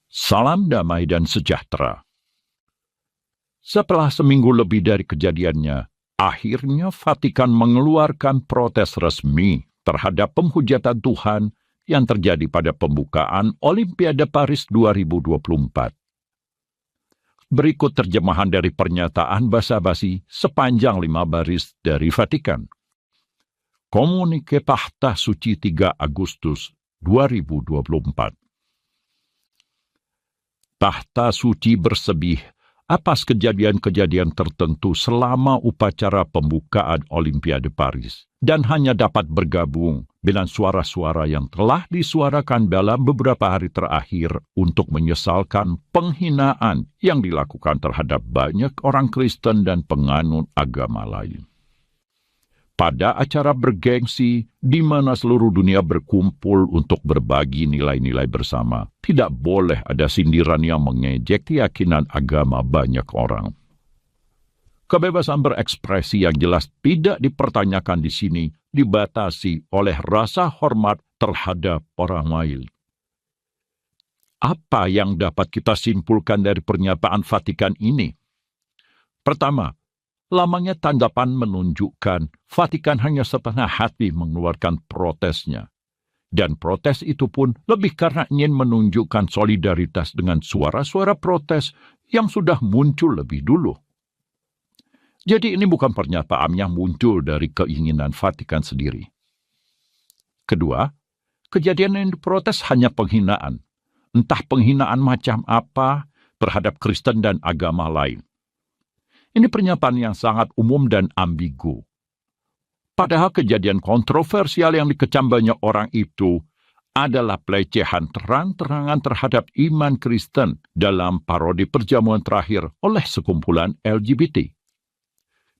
Salam damai dan sejahtera. Setelah seminggu lebih dari kejadiannya, akhirnya Vatikan mengeluarkan protes resmi terhadap penghujatan Tuhan yang terjadi pada pembukaan Olimpiade Paris 2024. Berikut terjemahan dari pernyataan basa-basi sepanjang 5 baris dari Vatikan. Komunike Tahta Suci 3 Agustus 2024. Tahta Suci bersedih atas kejadian-kejadian tertentu selama upacara pembukaan Olimpiade Paris dan hanya dapat bergabung dengan suara-suara yang telah disuarakan dalam beberapa hari terakhir untuk menyesalkan penghinaan yang dilakukan terhadap banyak orang Kristen dan penganut agama lain. Pada acara bergengsi di mana seluruh dunia berkumpul untuk berbagi nilai-nilai bersama, tidak boleh ada sindiran yang mengejek keyakinan agama banyak orang. Kebebasan berekspresi yang jelas tidak dipertanyakan di sini dibatasi oleh rasa hormat terhadap orang lain. Apa yang dapat kita simpulkan dari pernyataan Vatikan ini? Pertama, lamanya tanggapan menunjukkan Vatikan hanya setengah hati mengeluarkan protesnya. Dan protes itu pun lebih karena ingin menunjukkan solidaritas dengan suara-suara protes yang sudah muncul lebih dulu. Jadi ini bukan pernyataan yang muncul dari keinginan Vatikan sendiri. Kedua, kejadian yang diprotes hanya penghinaan. Entah penghinaan macam apa terhadap Kristen dan agama lain. Ini pernyataan yang sangat umum dan ambigu. Padahal kejadian kontroversial yang dikecam banyak orang itu adalah pelecehan terang-terangan terhadap iman Kristen dalam parodi perjamuan terakhir oleh sekumpulan LGBT.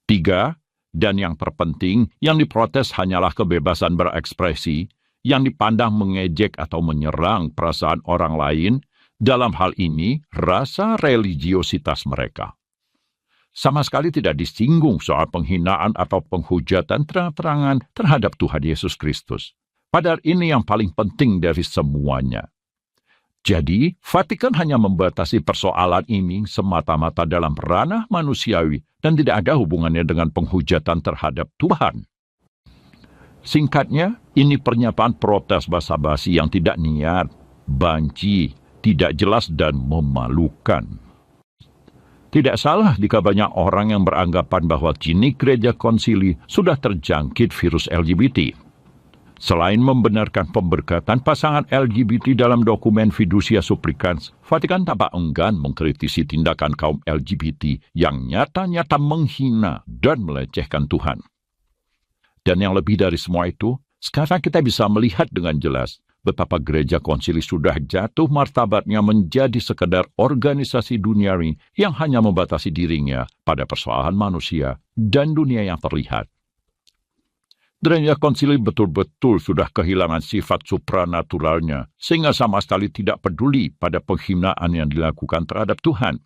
3, dan yang terpenting, yang diprotes hanyalah kebebasan berekspresi yang dipandang mengejek atau menyerang perasaan orang lain, dalam hal ini rasa religiositas mereka. Sama sekali tidak disinggung soal penghinaan atau penghujatan terang-terangan terhadap Tuhan Yesus Kristus. Padahal ini yang paling penting dari semuanya. Jadi, Vatikan hanya membatasi persoalan ini semata-mata dalam ranah manusiawi dan tidak ada hubungannya dengan penghujatan terhadap Tuhan. Singkatnya, ini pernyataan protes basa-basi yang tidak niat, banci, tidak jelas dan memalukan. Tidak salah jika banyak orang yang beranggapan bahwa kini gereja konsili sudah terjangkit virus LGBT. Selain membenarkan pemberkatan pasangan LGBT dalam dokumen Fiducia Supplicans, Vatikan tampak enggan mengkritisi tindakan kaum LGBT yang nyata-nyata menghina dan melecehkan Tuhan. Dan yang lebih dari semua itu, sekarang kita bisa melihat dengan jelas betapa gereja konsili sudah jatuh martabatnya menjadi sekedar organisasi duniawi yang hanya membatasi dirinya pada persoalan manusia dan dunia yang terlihat. Gereja konsili betul-betul sudah kehilangan sifat supranaturalnya, sehingga sama sekali tidak peduli pada penghinaan yang dilakukan terhadap Tuhan.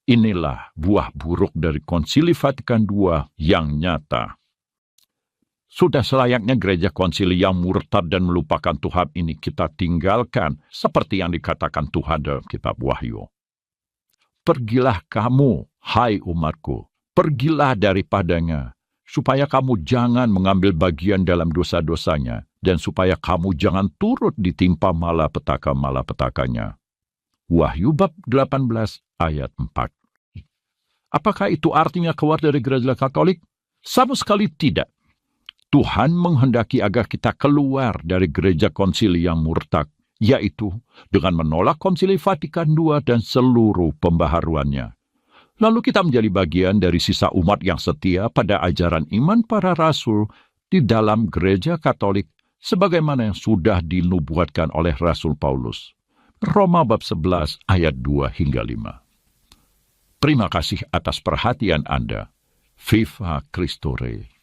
Inilah buah buruk dari Konsili Vatikan II yang nyata. Sudah selayaknya gereja konsili yang murtad dan melupakan Tuhan ini kita tinggalkan, seperti yang dikatakan Tuhan dalam kitab Wahyu. Pergilah kamu, hai umatku, pergilah daripadanya, supaya kamu jangan mengambil bagian dalam dosa-dosanya, dan supaya kamu jangan turut ditimpa malapetaka-malapetakanya. Wahyu bab 18 ayat 4. Apakah itu artinya keluar dari gereja Katolik? Sama sekali tidak. Tuhan menghendaki agar kita keluar dari gereja konsili yang murtad, yaitu dengan menolak Konsili Vatikan II dan seluruh pembaharuannya. Lalu kita menjadi bagian dari sisa umat yang setia pada ajaran iman para rasul di dalam gereja Katolik, sebagaimana yang sudah dinubuatkan oleh Rasul Paulus. Roma bab 11 ayat 2 hingga 5. Terima kasih atas perhatian Anda. Viva Christore.